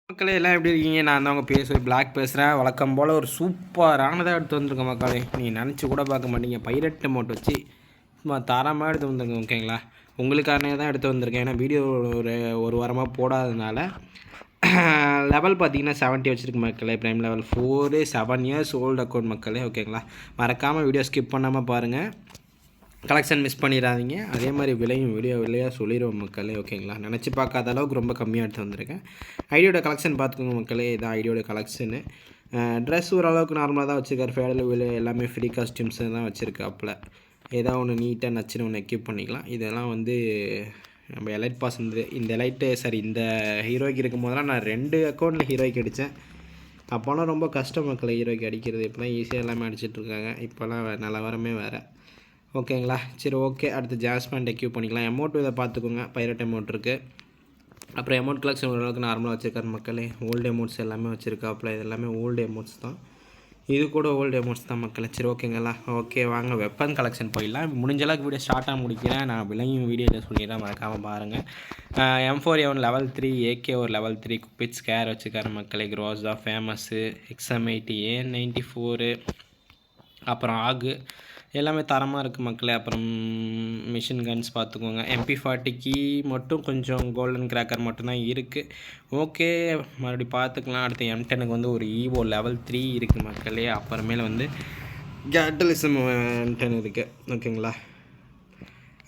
மக்களே எல்லாம் எப்படி இருக்கீங்க? நான் தான் உங்கள் பிளாக் பேசுகிறேன். வழக்கம் போல் ஒரு சூப்பரானதாக எடுத்து வந்திருக்கேன் மக்களே. நீங்கள் நினச்சி கூட பார்க்க மாட்டீங்க. பைரட் அமௌண்ட் வச்சு சும்மா தரமாக எடுத்து வந்திருக்கேன். ஓகேங்களா? உங்களுக்கானே தான் எடுத்து வந்திருக்கேன். ஏன்னா வீடியோ ஒரு வாரமாக போடாததுனால லெவல் பார்த்தீங்கன்னா 70 வச்சுருக்கு மக்களே. Prime level 4 7 years old account மக்களே. ஓகேங்களா? மறக்காமல் வீடியோ ஸ்கிப் பண்ணாமல் பாருங்கள். கலெக்ஷன் மிஸ் பண்ணிடாதீங்க. அதே மாதிரி விலையாக சொல்லிடுவோம் மக்களே. ஓகேங்களா? நினச்சி பார்க்காத அளவுக்கு ரொம்ப கம்மியாக எடுத்து வந்திருக்கேன். ஐடியோட கலெக்ஷன் பார்த்துக்கோங்க மக்களே. இதான் ஐடியோட கலெக்ஷனு. ட்ரெஸ் ஓரளவுக்கு நார்மலாக தான் வச்சுருக்காரு. ஃபேடல் விலை எல்லாமே ஃப்ரீ காஸ்டியூம்ஸ் தான் வச்சுருக்காப்புல. ஏதாவது ஒன்று நீட்டாக நச்சுன்னு ஒன்று எக்யூப் பண்ணிக்கலாம். இதெல்லாம் நம்ம எலைட் பாஸ் இந்த இந்த ஹீரோய்க்கு இருக்கும் போதெல்லாம் நான் 2 அக்கௌண்ட்டில் ஹீரோய்க்கு அடித்தேன். அப்போலாம் ரொம்ப கஷ்டம் மக்களை ஹீரோய்க்கு அடிக்கிறது. இப்போலாம் ஈஸியாக எல்லாமே அடிச்சிட்ருக்காங்க. இப்போலாம் நிலவரமே வேறு. ஓகேங்களா? சரி, ஓகே. அடுத்து ஜாஸ்பேண்ட் எக்யூப் பண்ணிக்கலாம். அமௌண்ட் இதை பார்த்துக்கோங்க. பைரட் அமௌண்ட் இருக்குது. அப்புறம் அமௌண்ட் கலெக்ஷன் ஓரளவுக்கு நார்மலாக வச்சுருக்காரு மக்களே. ஓல்டு அமௌண்ட்ஸ் எல்லாமே வச்சுருக்காப்புல. இது எல்லாமே ஓல்டு அமௌண்ட்ஸ் தான். இது கூட ஓல்டு அமௌண்ட்ஸ் தான் மக்களே. சரி, ஓகேங்களா? ஓகே, வாங்க வெப்பன் கலெக்ஷன் போயிடலாம். முடிஞ்ச அளவுக்கு வீடியோ ஷார்ட்டாக முடிக்கிறேன். நான் விலையும் வீடியோவில் சொல்லிடுறேன், மறக்காமல் பாருங்கள். M4A1 லெவல் 3, AK ஒரு லெவல் 3 குப்பிட் ஸ்கேர் வச்சுருக்காரு மக்களே. க்ரோஸா ஃபேமஸ்ஸு, XM80 A94, அப்புறம் ஆகு எல்லாமே தரமாக இருக்குது மக்களே. அப்புறம் மிஷின் கன்ஸ் பார்த்துக்கோங்க. MP40 மட்டும் கொஞ்சம் கோல்டன் கிராக்கர் மட்டும்தான் இருக்குது. ஓகே, மறுபடியும் பார்த்துக்கலாம். அடுத்து M10க்கு ஒரு EVO லெவல் 3 இருக்குது மக்களே. அப்புறமேல கேட்டலிசம் M10 இருக்குது. ஓகேங்களா?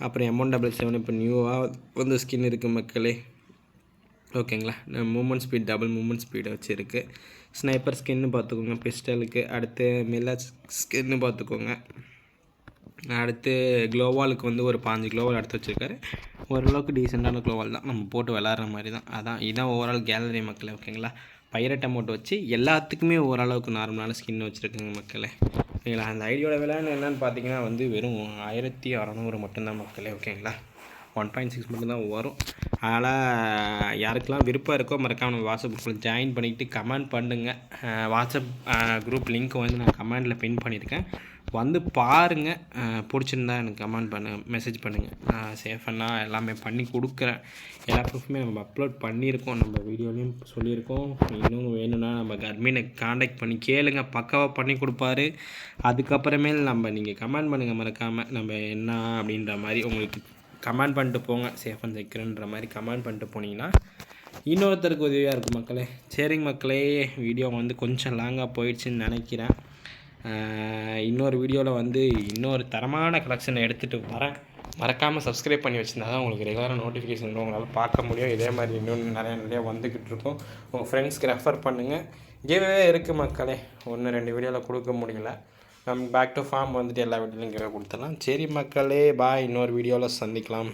அப்புறம் M177 இப்போ நியூவாக ஸ்கின் இருக்குது மக்களே. ஓகேங்களா? மூமெண்ட் ஸ்பீட் டபுள் மூமெண்ட் ஸ்பீடை வச்சுருக்கு. ஸ்னைப்பர் ஸ்கின்னு பார்த்துக்கோங்க பிஸ்டலுக்கு. அடுத்து மில்லட் ஸ்கின்னு பார்த்துக்கோங்க. அடுத்து க்ளோவாலுக்கு ஒரு 5 க்ளோவால் எடுத்து வச்சுருக்காரு. ஓரளவுக்கு டீசெண்டான க்ளோவால் தான், நம்ம போட்டு விளாட்ற மாதிரி தான். இதுதான் ஓவரால் கேலரி மக்களே. ஓகேங்களா? பைரட் அமௌண்ட் வச்சு எல்லாத்துக்குமே ஓரளவுக்கு நார்மலான ஸ்கின் வச்சுருக்குங்க மக்களே. ஓகேங்களா? அந்த ஐடியோட விலைன்னு என்னென்னு பார்த்தீங்கன்னா வெறும் 1600 மட்டும்தான் மக்களே. ஓகேங்களா? 1.6 மட்டும்தான் வரும். அதனால் யாருக்கெல்லாம் விருப்பம் இருக்கோ மறக்காமல் நம்ம வாட்ஸ்அப் குரூப்பில் ஜாயின் பண்ணிக்கிட்டு கமெண்ட் பண்ணுங்கள். வாட்ஸ்அப் குரூப் லிங்க் நான் கமெண்டில் பின் பண்ணியிருக்கேன். பாருங்கள். பிடிச்சிருந்தா எனக்கு கமெண்ட் பண்ணுங்கள், மெசேஜ் பண்ணுங்கள். நான் சேஃபன்னாக எல்லாமே பண்ணி கொடுக்குறேன். எல்லா ப்ரூஃபுமே நம்ம அப்லோட் பண்ணியிருக்கோம். நம்ம வீடியோலையும் சொல்லியிருக்கோம். இன்னும் வேணும்னா நம்ம அட்மினை காண்டாக்ட் பண்ணி கேளுங்க, பக்காவாக பண்ணி கொடுப்பாரு. அதுக்கப்புறமேல் நீங்கள் கமெண்ட் பண்ணுங்கள் மறக்காமல். நம்ம என்ன அப்படின்ற மாதிரி உங்களுக்கு கமெண்ட் பண்ணிட்டு போங்க. சேஃப் அண்ட் செக்யூர்ன்ற மாதிரி கமெண்ட் பண்ணிட்டு போனீங்கன்னா இன்னொருத்தருக்கு உதவியாக இருக்கும் மக்களே. சரிங்க மக்களே, வீடியோ கொஞ்சம் லாங்காக போயிடுச்சுன்னு நினைக்கிறேன். இன்னொரு வீடியோவில் இன்னொரு தரமான கலெக்ஷனை எடுத்துகிட்டு வரேன். மறக்காமல் சப்ஸ்கிரைப் பண்ணி வச்சுருந்தா தான் உங்களுக்கு ரெகுலராக நோட்டிஃபிகேஷன் உங்களால் பார்க்க முடியும். இதே மாதிரி இன்னொன்று நிறையா வந்துக்கிட்டு இருக்கும். உங்கள் ஃப்ரெண்ட்ஸ்க்கு ரெஃபர் பண்ணுங்கள். கிவ்வே இருக்குது மக்களே. 1-2 வீடியோவில் கொடுக்க முடியல. நம்ம பேக் டு ஃபார்ம் எல்லா வீடியோலையும் கிவ்வே கொடுத்துடலாம். சரி மக்களே, பாய். இன்னொரு வீடியோவில் சந்திக்கலாம்.